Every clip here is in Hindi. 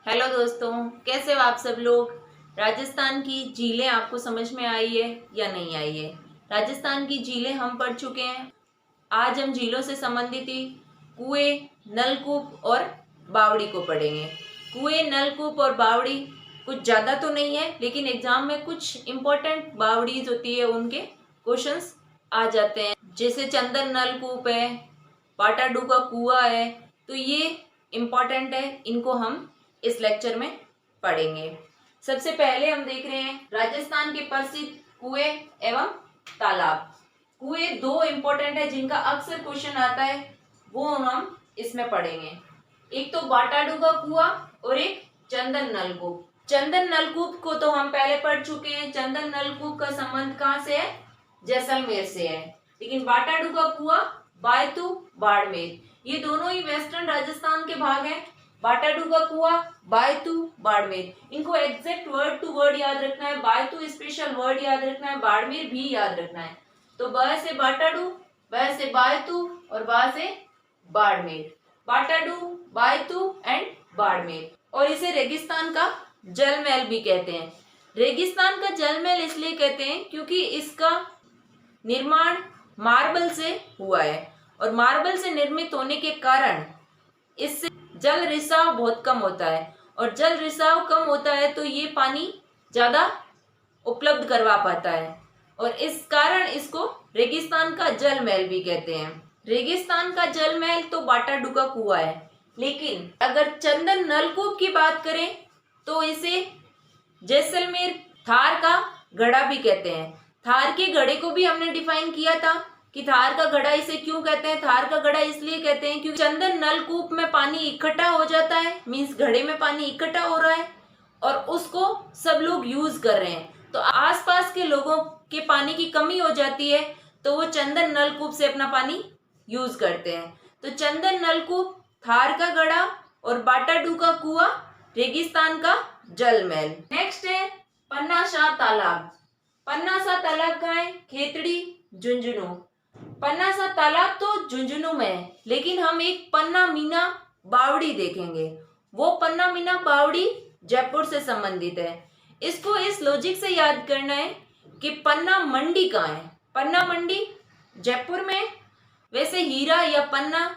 हेलो दोस्तों, कैसे हो आप सब लोग। राजस्थान की झीलें आपको समझ में आई है या नहीं आई है। राजस्थान की झीलें हम पढ़ चुके हैं। आज हम झीलों से संबंधित ही कुएं, नलकूप और बावड़ी को पढ़ेंगे। कुएं, नलकूप और बावड़ी कुछ ज़्यादा तो नहीं है, लेकिन एग्जाम में कुछ इम्पोर्टेंट बावड़ीज होती है, उनके क्वेश्चंस आ जाते हैं। जैसे चंदन नलकूप है, पाटाडू का कुआं है, तो ये इम्पोर्टेंट है, इनको हम इस लेक्चर में पढ़ेंगे। सबसे पहले हम देख रहे हैं राजस्थान के प्रसिद्ध कुएं एवं तालाब। कुएं दो इम्पोर्टेंट है जिनका अक्सर क्वेश्चन आता है, वो हम इसमें पढ़ेंगे। एक तो बाटाडू का कुआं और एक चंदन नलकूप। चंदन नलकूप को तो हम पहले पढ़ चुके हैं। चंदन नलकूप का संबंध कहाँ से है? जैसलमेर से है। लेकिन बाटाडू का कुआं बायतू, बाड़मेर, ये दोनों ही वेस्टर्न राजस्थान के भाग हैं। बाटाडू का कुआं, बायतू, बाड़मेर, इनको एग्जैक्ट वर्ड टू वर्ड याद रखना है। बायतू स्पेशल वर्ड याद रखना है, बाड़मेर भी याद रखना है। तो ब से बाटाडू, ब से बायतू और बा से बाड़मेर। बाटाडू, बायतू एंड बाड़मेर। और इसे रेगिस्तान का जल महल भी कहते हैं। रेगिस्तान का जल महल इसलिए कहते हैं क्योंकि इसका निर्माण मार्बल से हुआ है, और मार्बल से निर्मित होने के कारण इससे जल रिसाव बहुत कम होता है, और जल रिसाव कम होता है तो ये पानी ज़्यादा उपलब्ध करवा पाता है, और इस कारण इसको रेगिस्तान का जल महल भी कहते हैं। रेगिस्तान का जल महल तो बाटाडू का कुआं है, लेकिन अगर चंदन नलकूप की बात करें तो इसे जैसलमेर थार का घड़ा भी कहते हैं। थार के घड़े को भी हमने डिफाइन किया था कि थार का घड़ा इसे क्यों कहते हैं। थार का घड़ा इसलिए कहते हैं क्योंकि चंदन नलकूप में पानी इकट्ठा हो जाता है, मीन्स घड़े में पानी इकट्ठा हो रहा है और उसको सब लोग यूज कर रहे हैं, तो आसपास के लोगों के पानी की कमी हो जाती है, तो वो चंदन नलकूप से अपना पानी यूज करते हैं। तो चंदन नलकूप, थार का घड़ा और बाटाडू का कुआं, रेगिस्तान का जल महल। नेक्स्ट है पन्ना शाह तालाब। पन्ना शाह तालाब कहाँ है? खेतड़ी, झुंझुनू। पन्ना शाह तालाब तो झुंझुनू में है, लेकिन हम एक पन्ना मीना बावड़ी देखेंगे। वो पन्ना मीना बावड़ी जयपुर से संबंधित है। इसको इस लॉजिक से याद करना है कि पन्ना मंडी कहाँ है। पन्ना मंडी जयपुर में। वैसे हीरा या पन्ना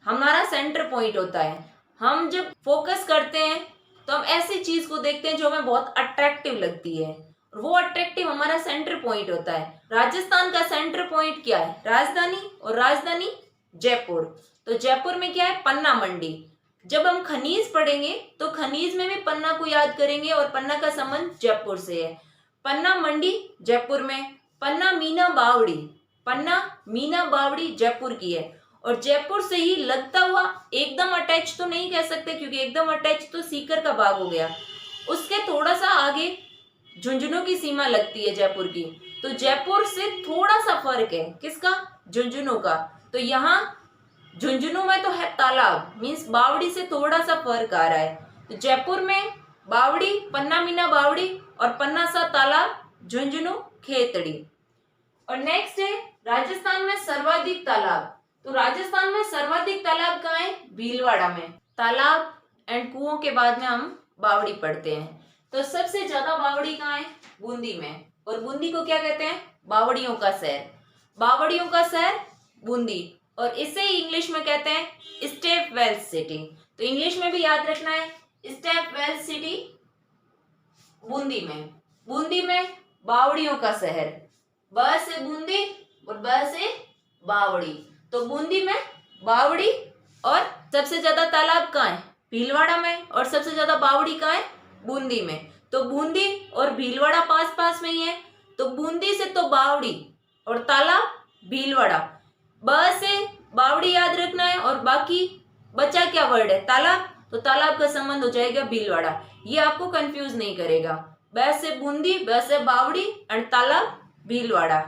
हमारा सेंटर पॉइंट होता है। हम जब फोकस करते हैं तो हम ऐसी चीज को देखते हैं जो हमें बहुत अट्रैक्टिव लगती है, वो अट्रैक्टिव हमारा सेंटर पॉइंट होता है। राजस्थान का सेंटर पॉइंट क्या है? राजधानी, और राजधानी जयपुर। तो जयपुर में क्या है? पन्ना मंडी। जब हम खनिज पढ़ेंगे तो खनिज में भी पन्ना को याद करेंगे, और पन्ना का संबंध जयपुर से है। पन्ना मंडी जयपुर में। पन्ना मीना बावड़ी, पन्ना मीना बावड़ी जयपुर की है, और जयपुर से ही लगता हुआ, एकदम अटैच तो नहीं कह सकते क्योंकि एकदम अटैच तो सीकर का भाग हो गया, उसके थोड़ा सा आगे झुंझुनू की सीमा लगती है जयपुर की। तो जयपुर से थोड़ा सा फर्क है, किसका? झुंझुनू का। तो यहाँ झुंझुनू में तो है तालाब, मीन्स बावड़ी से थोड़ा सा फर्क आ रहा है। तो जयपुर में बावड़ी, पन्ना मीना बावड़ी, और पन्ना सा तालाब, झुंझुनू, खेतड़ी। और नेक्स्ट है राजस्थान में सर्वाधिक तालाब। तो राजस्थान में सर्वाधिक तालाब कहाँ है? भीलवाड़ा में। तालाब एंड कुओं के बाद में हम बावड़ी पढ़ते हैं। तो सबसे ज्यादा बावड़ी कहाँ है? बूंदी में। और बूंदी को क्या कहते हैं? बावड़ियों का शहर। बावड़ियों का शहर बूंदी, और इसे ही इंग्लिश में कहते हैं स्टेप वेल्स सिटी। तो इंग्लिश में भी याद रखना है, स्टेप वेल्स सिटी बूंदी में। बूंदी में बावड़ियों का शहर। ब से बूंदी और ब से बावड़ी। तो बूंदी में बावड़ी, और सबसे ज्यादा तालाब कहाँ है? भीलवाड़ा में। और सबसे ज्यादा बावड़ी कहाँ है? बूंदी में। तो बूंदी और भीलवाड़ा पास पास में ही है, तो बूंदी से तो बावड़ी और तालाब भीलवाड़ा। ब से बावड़ी याद रखना है, और बाकी बचा क्या वर्ड है? तालाब। तो तालाब का संबंध हो जाएगा भीलवाड़ा। ये आपको कंफ्यूज नहीं करेगा। ब से बूंदी, ब से बावड़ी एंड तालाब भीलवाड़ा।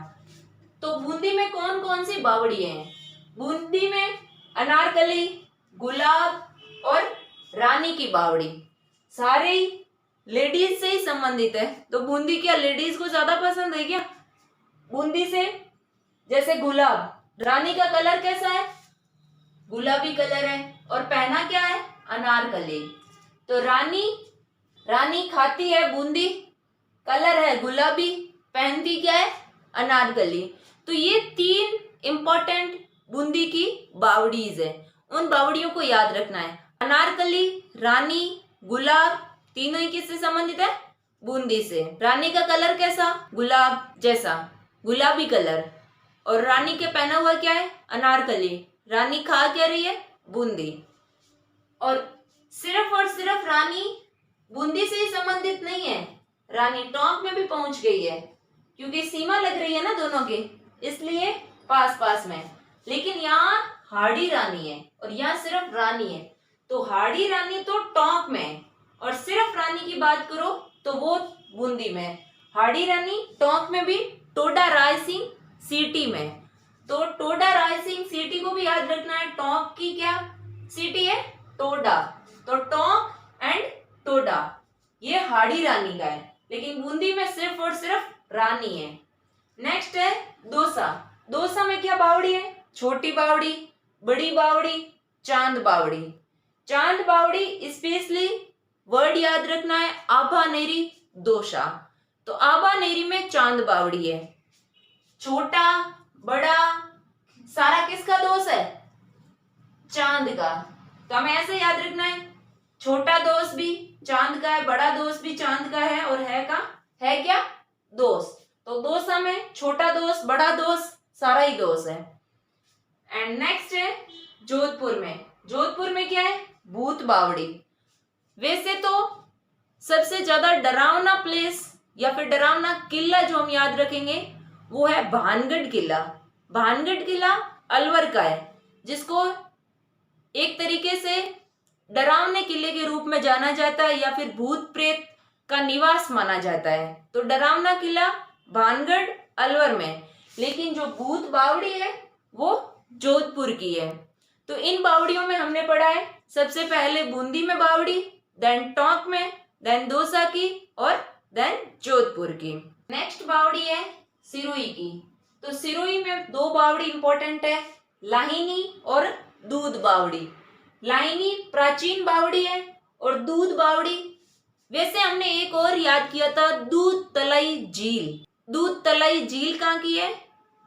तो बूंदी में कौन कौन सी बावड़ी हैं? बूंदी में अनारकली, गुलाब और रानी की बावड़ी, सारे ही लेडीज से ही संबंधित है। तो बूंदी क्या लेडीज को ज्यादा पसंद है क्या? बूंदी से जैसे गुलाब, रानी का कलर कैसा है? गुलाबी कलर है, और पहना क्या है? अनारकली। तो रानी, रानी खाती है बूंदी, कलर है गुलाबी, पहनती क्या है, अनारकली। तो ये 3 इंपॉर्टेंट बूंदी की बावड़ीज है, उन बावड़ियों को याद रखना है। अनारकली, रानी, गुलाब, तीनों ही किससे संबंधित है, बूंदी से। रानी का कलर कैसा, गुलाब जैसा, गुलाबी कलर। और रानी के पहना हुआ क्या है, अनारकली। रानी खा क्या रही है, बूंदी। और सिर्फ रानी बूंदी से ही संबंधित नहीं है, रानी टोंक में भी पहुंच गई है, क्योंकि सीमा लग रही है ना दोनों के, इसलिए पास पास में। लेकिन यहाँ हाड़ी रानी है और यहाँ सिर्फ रानी है, तो हाड़ी रानी तो टोंक में है, और सिर्फ रानी की बात करो तो वो बूंदी में। हाड़ी रानी टोंक में भी टोडा रायसिंह सिटी में। तो टोडा रायसिंह सिटी को भी याद रखना है। टोंक की क्या सिटी है, टोडा। तो टोंक एंड टोडा ये हाड़ी रानी का है, लेकिन बूंदी में सिर्फ और सिर्फ रानी है। नेक्स्ट है दौसा। दौसा में क्या बावड़ी है, छोटी बावड़ी, बड़ी बावड़ी, चांद बावड़ी। चांद बावड़ी स्पेशली वर्ड याद रखना है, आभानेरी दोषा। तो आभानेरी में चांद बावड़ी है। छोटा बड़ा सारा किसका दोष है, चांद का। तो हमें ऐसे याद रखना है, छोटा दोष भी चांद का है, बड़ा दोष भी चांद का है, और है क्या, दोष। तो दोषा में छोटा दोष, बड़ा दोष, सारा ही दोष है। एंड नेक्स्ट है जोधपुर में। जोधपुर में क्या है, भूत बावड़ी। वैसे तो सबसे ज्यादा डरावना प्लेस या फिर डरावना किला जो हम याद रखेंगे वो है भानगढ़ किला। भानगढ़ किला अलवर का है, जिसको एक तरीके से डरावने किले के रूप में जाना जाता है या फिर भूत प्रेत का निवास माना जाता है। तो डरावना किला भानगढ़ अलवर में, लेकिन जो भूत बावड़ी है वो जोधपुर की है। तो इन बावड़ियों में हमने पढ़ा है, सबसे पहले बूंदी में बावड़ी, देन टोंक में, देन दौसा की, और देन जोधपुर की। नेक्स्ट बावड़ी है सिरोही की। तो सिरोही में 2 बावड़ी इंपॉर्टेंट है, लाहिनी और दूध बावड़ी। लाहिनी प्राचीन बावड़ी है और दूध बावड़ी, वैसे हमने एक और याद किया था, दूध तलाई झील। दूध तलाई झील कहाँ की है,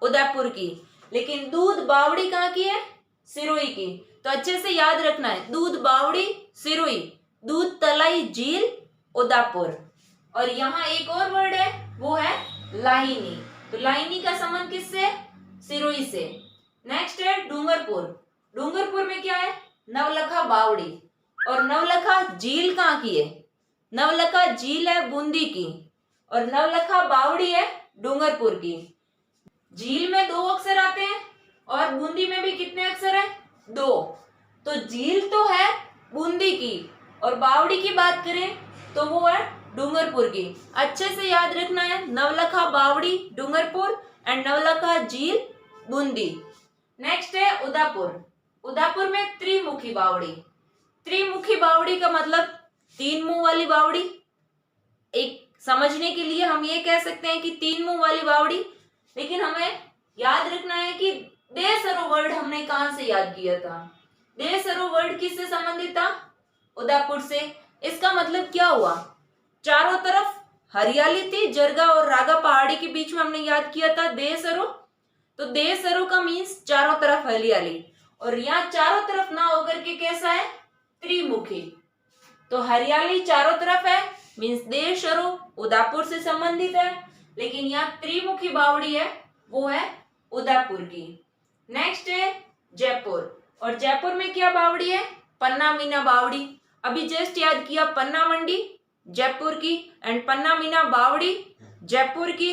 उदयपुर की, लेकिन दूध बावड़ी कहाँ की है, सिरोही की। तो अच्छे से याद रखना है, दूध बावड़ी सिरोही, दूध तलाई झील उदयपुर। और यहाँ एक और वर्ड है, वो है लाहिनी। तो लाहिनी का संबंध किससे, सिरोही से। नेक्स्ट है डूंगरपुर। डूंगरपुर में क्या है, नवलखा बावड़ी। और नवलखा झील कहाँ की है, नवलखा झील है बूंदी की, और नवलखा बावड़ी है डूंगरपुर की। झील में 2 अक्षर आते हैं और बूंदी में भी कितने अक्षर है, 2। तो झील तो है बूंदी की, और बावड़ी की बात करें तो वो है डूंगरपुर की। अच्छे से याद रखना है, नवलखा बावड़ी डूंगरपुर एंड नवलखा झील बूंदी। नेक्स्ट है उदयपुर। उदयपुर में त्रिमुखी बावड़ी। त्रिमुखी बावड़ी का मतलब 3 मुंह वाली बावड़ी। एक समझने के लिए हम ये कह सकते हैं कि 3 मुंह वाली बावड़ी, लेकिन हमें याद रखना है कि देसरो वर्ड हमने कहां से याद किया था। देसरो वर्ड किससे संबंधित था, उदयपुर से। इसका मतलब क्या हुआ, चारों तरफ हरियाली थी, जरगा और रागा पहाड़ी के बीच में हमने याद किया था देसरो। तो देसरो का मीन्स चारों तरफ हरियाली, और यहाँ चारों तरफ ना होकर के कैसा है, त्रिमुखी। तो हरियाली चारों तरफ है मीन्स देशरो उदयपुर से संबंधित है, लेकिन यहाँ त्रिमुखी बावड़ी है वो है उदयपुर की। नेक्स्ट है जयपुर। और जयपुर में क्या बावड़ी है, पन्ना मीना बावड़ी। अभी जस्ट याद किया, पन्ना मंडी जयपुर की एंड पन्ना मीना बावड़ी जयपुर की।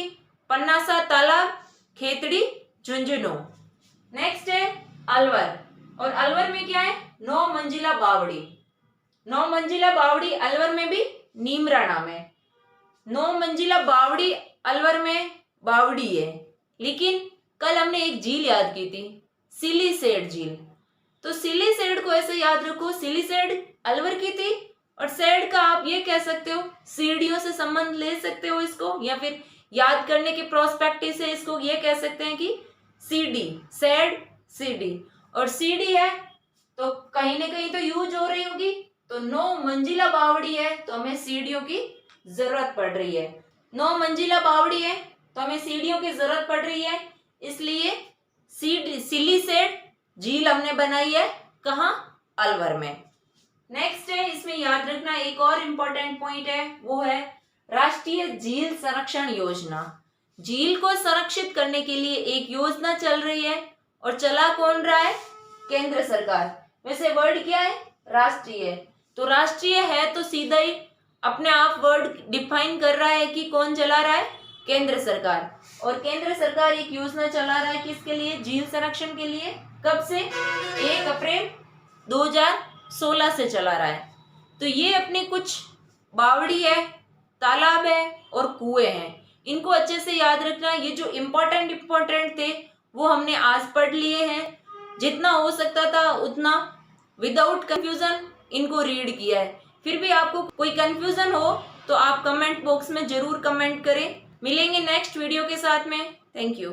पन्ना सा तालाब खेतड़ी झुंझुनू। नेक्स्ट है अलवर। और अलवर में क्या है, 9 मंजिला बावड़ी। 9 मंजिला बावड़ी अलवर में भी नीमरा नाम है। 9 मंजिला बावड़ी अलवर में बावड़ी है, लेकिन कल हमने एक झील याद की थी, सिलीसेड झील। तो सिलीसेड को ऐसे याद रखो, सिलीसेड अलवर की थी, और सेड का आप ये कह सकते हो, सीढ़ियों से संबंध ले सकते हो इसको, या फिर याद करने के प्रोस्पेक्टिव से इसको ये कह सकते हैं कि सीडी, सेड सीडी। और सीडी है तो कहीं ना कहीं तो यूज हो रही होगी, तो 9 मंजिला बावड़ी है तो हमें सीढ़ियों की जरूरत पड़ रही है। 9 मंजिला बावड़ी है तो हमें सीढ़ियों की जरूरत पड़ रही है, इसलिए सिलीसेड झील हमने बनाई है कहाँ? अलवर में। नेक्स्ट है, इसमें याद रखना एक और इम्पोर्टेंट पॉइंट है, वो है राष्ट्रीय झील संरक्षण योजना। झील को संरक्षित करने के लिए एक योजना चल रही है और चला कौन रहा है? केंद्र सरकार। वैसे वर्ड क्या है? राष्ट्रीय। तो राष्ट्रीय है तो सीधा ही अपने आप वर्ड डिफाइन कर रहा है कि कौन चला रहा है? केंद्र सरकार। और केंद्र सरकार एक योजना चला रहा है किसके लिए? झील संरक्षण के लिए। कब से? 1 अप्रैल 2016 से चला रहा है। तो ये अपने कुछ बावड़ी है, तालाब है और कुएं हैं, इनको अच्छे से याद रखना। ये जो इम्पोर्टेंट थे वो हमने आज पढ़ लिए हैं। जितना हो सकता था उतना विदाउट कंफ्यूजन इनको रीड किया है। फिर भी आपको कोई कंफ्यूजन हो तो आप कमेंट बॉक्स में जरूर कमेंट करें। मिलेंगे नेक्स्ट वीडियो के साथ में। Thank you.